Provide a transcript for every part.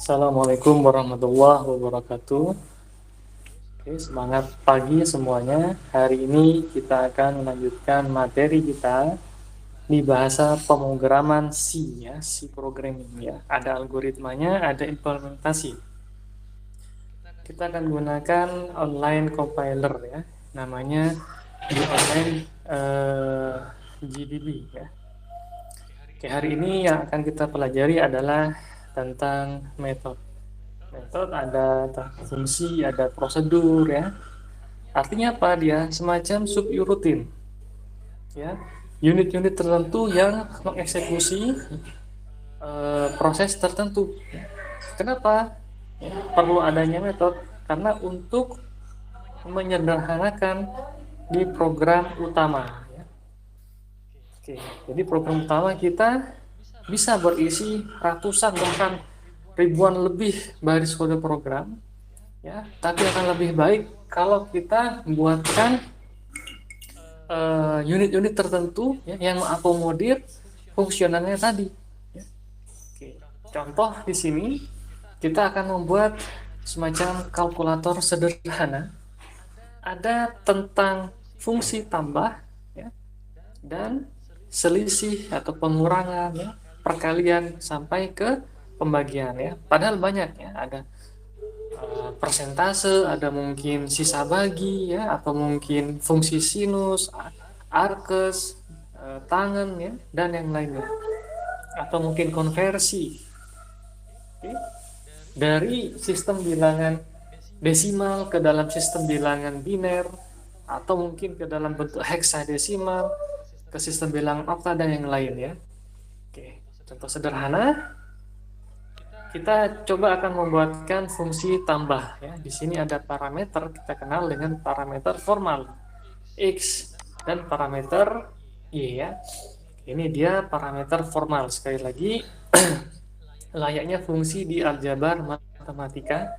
Assalamualaikum warahmatullahi wabarakatuh. Oke, semangat pagi semuanya. Hari ini kita akan melanjutkan materi kita di bahasa pemrograman C ya, C programming ya. Ada algoritmanya, ada implementasi. Kita akan gunakan online compiler ya, namanya di online GDB ya. Oke, hari ini yang akan kita pelajari adalah tentang metode. Metode ada fungsi, ada prosedur ya. Artinya apa dia? Semacam suburutin ya. Unit-unit tertentu yang mengeksekusi proses tertentu. Kenapa? Ya, perlu adanya metode karena untuk menyederhanakan di program utama ya. Oke, jadi program utama kita bisa berisi ratusan bahkan ribuan lebih baris kode program ya, tapi akan lebih baik kalau kita membuatkan unit-unit tertentu ya, yang mengakomodir fungsionalnya tadi ya. Oke. Contoh di sini kita akan membuat semacam kalkulator sederhana, ada tentang fungsi tambah ya, dan selisih atau pengurangan ya, perkalian sampai ke pembagian ya. Padahal banyak ya, ada persentase, ada mungkin sisa bagi ya, atau mungkin fungsi sinus, arkes, tangen ya, dan yang lainnya. Atau mungkin konversi. Oke. Dari sistem bilangan desimal ke dalam sistem bilangan biner, atau mungkin ke dalam bentuk heksadesimal, ke sistem bilangan okta dan yang lain ya. Oke, contoh sederhana, kita coba akan membuatkan fungsi tambah ya. Di sini ada parameter, kita kenal dengan parameter formal x dan parameter y ya. Ini dia parameter formal. Sekali lagi layaknya fungsi di aljabar matematika,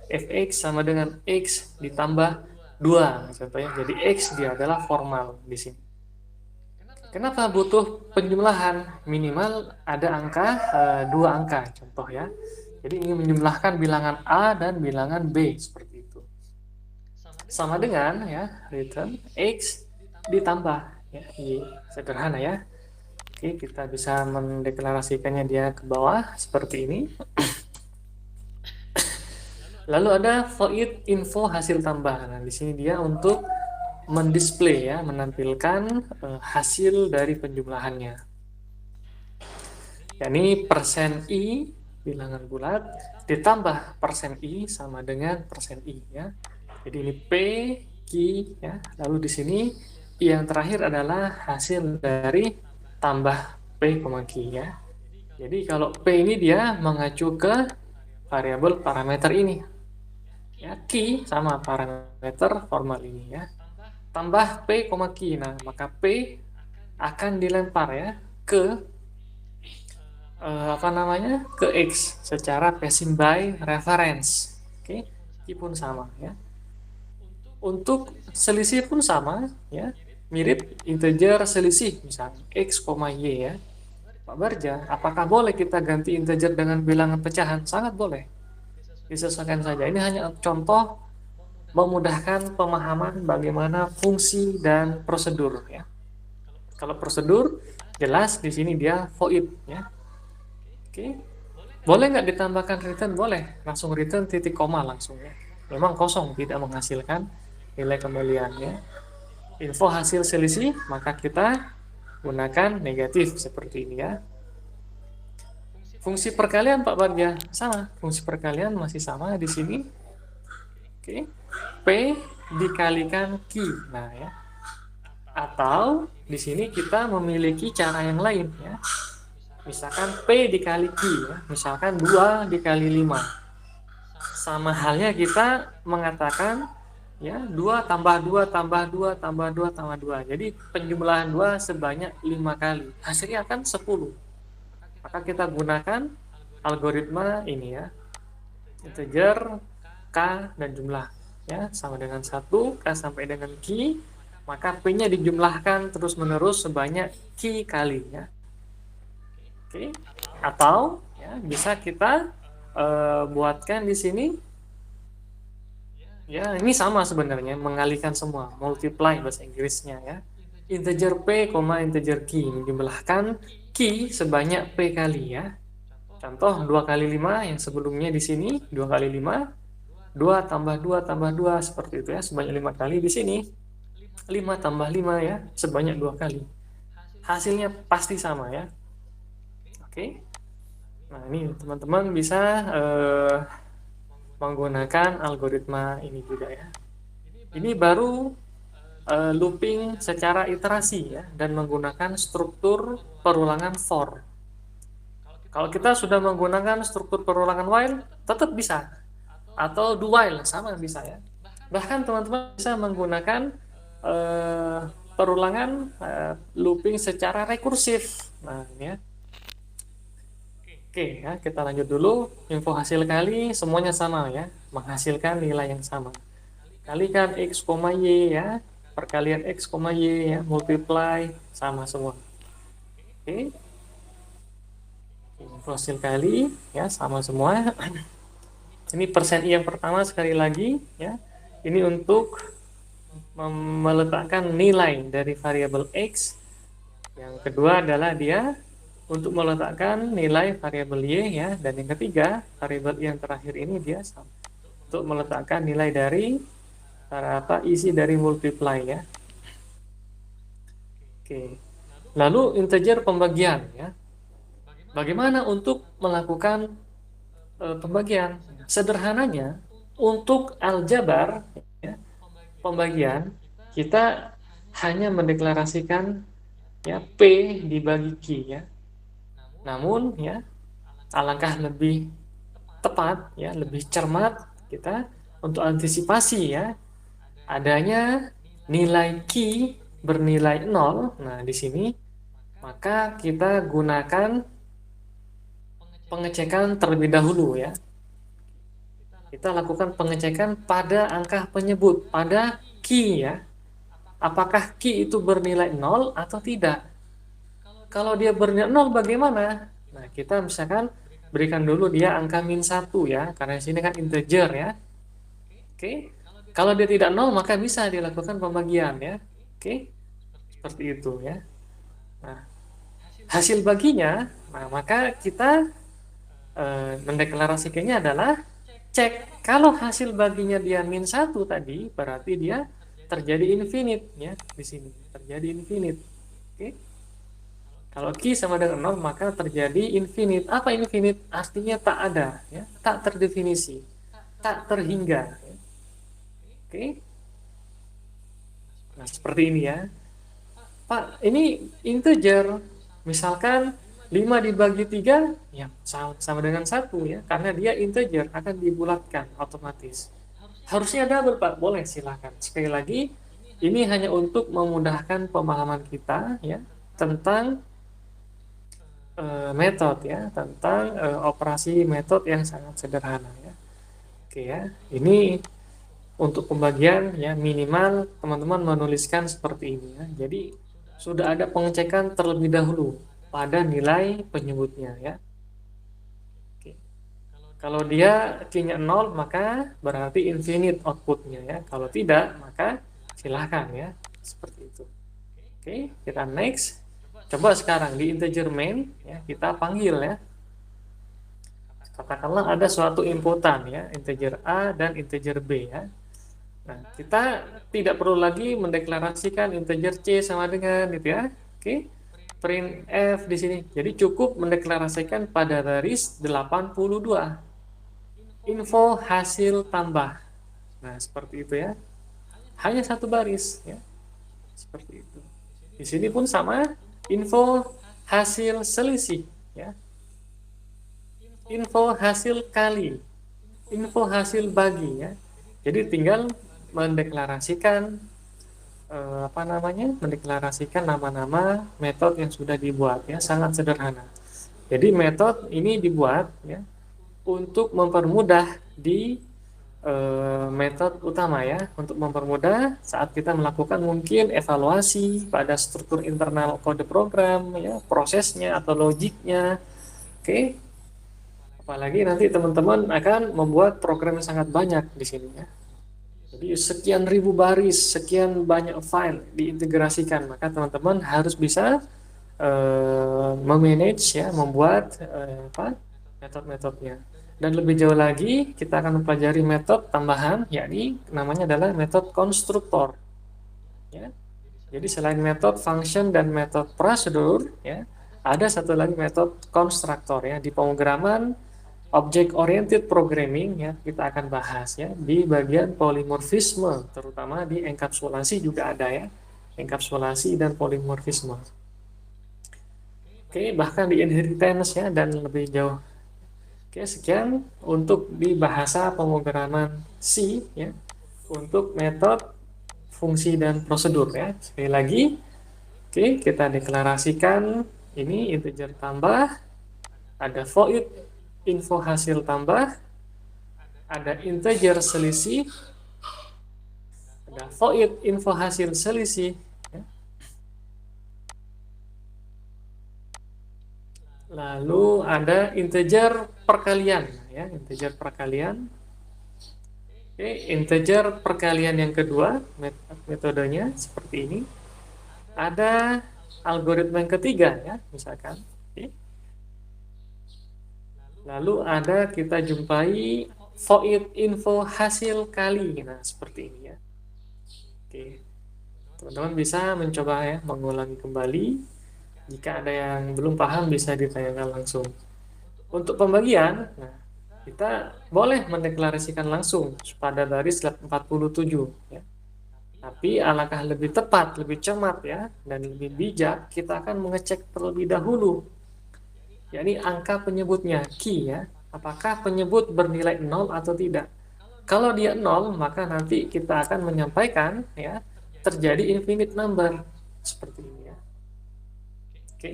fx sama dengan x ditambah 2 contohnya. Jadi x dia adalah formal di sini. Kenapa butuh penjumlahan? Minimal ada angka 2 angka, contoh ya. Jadi ingin menjumlahkan bilangan A dan bilangan B, seperti itu. Sama dengan ya, return X ditambah ya, Y. Sederhana ya. Oke, kita bisa mendeklarasikannya dia ke bawah, seperti ini. Lalu ada void info hasil tambah. Nah, di sini dia untuk mendisplay ya, menampilkan hasil dari penjumlahannya. Yakni persen I bilangan bulat ditambah persen I sama dengan persen I ya. Jadi ini P, Q ya. Lalu di sini I yang terakhir adalah hasil dari tambah P, Q ya. Jadi kalau P ini dia mengacu ke variabel parameter ini. Ya, Q sama parameter formal ini ya. Tambah P, Q. Nah, maka P akan dilempar ya ke ke X secara passing by reference. Oke, Q pun sama ya. Untuk selisih pun sama ya, mirip integer selisih misalnya X, Y ya. Pak Barja, apakah boleh kita ganti integer dengan bilangan pecahan? Sangat boleh. Disesuaikan saja. Ini hanya contoh memudahkan pemahaman bagaimana fungsi dan prosedur ya. Kalau prosedur jelas di sini dia void ya. Oke. Boleh nggak ditambahkan return? Boleh. Langsung return titik koma langsung ya. Memang kosong, tidak menghasilkan nilai kembaliannya. Info hasil selisih, maka kita gunakan negatif seperti ini ya. Fungsi perkalian Pak Bagja sama. Fungsi perkalian masih sama di sini. Oke. P dikalikan Q. Nah ya. Atau di sini kita memiliki cara yang lain ya. Misalkan P dikali Q ya. Misalkan 2 dikali 5. Sama halnya kita mengatakan ya 2 tambah 2 tambah 2 tambah 2 tambah 2. Jadi penjumlahan 2 sebanyak 5 kali. Hasilnya akan 10. Maka kita gunakan algoritma ini ya. Integer, K, dan jumlah. Ya, sama dengan 1, K sampai dengan Q. Maka P-nya dijumlahkan terus-menerus sebanyak Q kali ya. Oke. Atau ya, bisa kita buatkan di sini. Ya, ini sama sebenarnya, mengalihkan semua, multiply bahasa Inggrisnya ya. Integer p, integer q, menjumlahkan q sebanyak p kali ya. Contoh 2 kali 5 yang sebelumnya di sini 2 kali 5, 2 tambah 2 tambah 2 seperti itu ya, sebanyak 5 kali. Di sini 5 tambah 5 ya, sebanyak 2 kali. Hasilnya pasti sama ya. Oke. Nah, ini teman-teman bisa menggunakan algoritma ini juga ya. Ini baru looping secara iterasi ya, dan menggunakan struktur perulangan for. Kalau kita sudah menggunakan struktur perulangan while, tetap bisa. Atau do while, sama bisa ya. Bahkan teman-teman bisa menggunakan perulangan looping secara rekursif. Nah, ini ya. Oke ya, kita lanjut dulu. Info hasil kali semuanya sama ya, menghasilkan nilai yang sama. Kalikan X, Y ya, perkalian X, Y ya, multiply sama semua. Oke. Info hasil kali ya sama semua. Ini persen I yang pertama sekali lagi ya. Ini untuk meletakkan nilai dari variabel X. Yang kedua adalah dia untuk meletakkan nilai variabel Y ya, dan yang ketiga variabel yang terakhir ini dia untuk meletakkan nilai dari isi dari multiply ya. Oke. Lalu integer pembagian ya. Bagaimana untuk melakukan pembagian? Sederhananya untuk aljabar ya, pembagian kita hanya mendeklarasikan ya P dibagi Q ya. Namun ya, alangkah lebih tepat ya, lebih cermat kita untuk antisipasi ya adanya nilai Q bernilai 0. Nah, di sini maka kita gunakan pengecekan terlebih dahulu ya. Kita lakukan pengecekan pada angka penyebut, pada Q ya. Apakah Q itu bernilai 0 atau tidak? Kalau dia bernilai 0 bagaimana? Nah, kita misalkan berikan dulu dia angka -1 ya, karena di sini kan integer ya. Oke. Kalau dia tidak 0 maka bisa dilakukan pembagian ya. Oke. Seperti itu ya. Nah, hasil baginya, nah maka kita mendeklarasikannya adalah cek. Kalau hasil baginya dia -1 tadi, berarti dia terjadi infinite ya, di sini terjadi infinite. Oke. Kalau Q sama dengan 0 maka terjadi infinite. Apa infinite? Artinya tak ada ya, tak terdefinisi, tak terhingga ya. Oke. Nah, seperti ini ya. Pak, ini integer. Misalkan 5 dibagi 3 ya sama dengan 1 ya, karena dia integer akan dibulatkan otomatis. Harusnya double, Pak. Boleh, silakan. Sekali lagi, ini hanya untuk memudahkan pemahaman kita ya tentang metode ya, tentang operasi metode yang sangat sederhana ya. Oke ya. Ini untuk pembagian ya, minimal teman-teman menuliskan seperti ini ya. Jadi sudah ada pengecekan terlebih dahulu pada nilai penyebutnya ya. Oke. Kalau dia Q-nya 0 maka berarti infinite outputnya ya. Kalau tidak maka silahkan ya, seperti itu. Oke, kita next. Coba sekarang di integer main ya, kita panggil ya. Katakanlah ada suatu inputan ya, integer A dan integer B ya. Nah, kita tidak perlu lagi mendeklarasikan integer C sama dengan itu ya. Oke. Print F di sini. Jadi cukup mendeklarasikan pada baris 82. Info hasil tambah. Nah, seperti itu ya. Hanya satu baris ya. Seperti itu. Di sini pun sama, info hasil selisih ya. Info hasil kali. Info hasil bagi ya. Jadi tinggal mendeklarasikan mendeklarasikan nama-nama metode yang sudah dibuat ya, sangat sederhana. Jadi metode ini dibuat ya untuk mempermudah di metode utama ya, untuk mempermudah saat kita melakukan mungkin evaluasi pada struktur internal kode program ya, prosesnya atau logiknya. Oke. Apalagi nanti teman-teman akan membuat program yang sangat banyak di sini ya. Jadi sekian ribu baris, sekian banyak file diintegrasikan, maka teman-teman harus bisa memanage ya, membuat apa metode-metodenya. Dan lebih jauh lagi, kita akan mempelajari metode tambahan, yakni namanya adalah metode konstruktor. Ya. Jadi selain metode function dan metode prosedur, ya, ada satu lagi metode konstruktor ya. Di pemrograman object oriented programming ya, kita akan bahas ya di bagian polimorfisme, terutama di enkapsulasi juga ada ya, enkapsulasi dan polimorfisme. Oke, bahkan di inheritance ya dan lebih jauh. Oke, sekian untuk di bahasa pemrograman C ya, untuk metode, fungsi dan prosedur ya. Sekali lagi, oke, kita deklarasikan ini integer tambah, ada void info hasil tambah, ada integer selisih, ada void info hasil selisih, ya. Lalu ada integer perkalian, ya, integer perkalian. Oke, integer perkalian yang kedua, metodenya seperti ini. Ada algoritma yang ketiga, ya, misalkan. Oke. Lalu ada kita jumpai void info hasil kali, nah seperti ini ya. Oke, teman-teman bisa mencoba ya, mengulangi kembali. Jika ada yang belum paham bisa ditanyakan langsung. Untuk pembagian, nah, kita boleh mendeklarasikan langsung pada baris 47 ya. Tapi alangkah lebih tepat, lebih cermat ya, dan lebih bijak, kita akan mengecek terlebih dahulu. Yakni angka penyebutnya, key ya. Apakah penyebut bernilai 0 atau tidak? Kalau dia 0, maka nanti kita akan menyampaikan ya, terjadi infinite number seperti ini ya. Oke,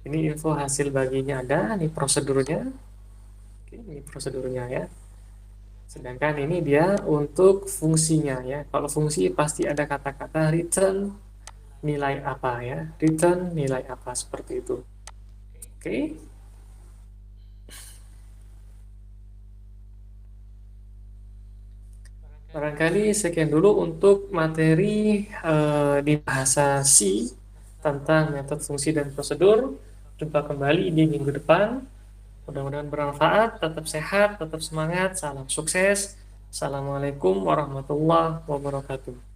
ini info hasil baginya ada, ini prosedurnya. Oke, ini prosedurnya ya. Sedangkan ini dia untuk fungsinya ya. Kalau fungsi pasti ada kata-kata return nilai apa ya, return nilai apa seperti itu. Oke. Barangkali sekian dulu untuk materi di bahasa C tentang metode fungsi dan prosedur. Jumpa kembali di minggu depan. Mudah-mudahan bermanfaat, tetap sehat, tetap semangat, salam sukses. Assalamualaikum warahmatullahi wabarakatuh.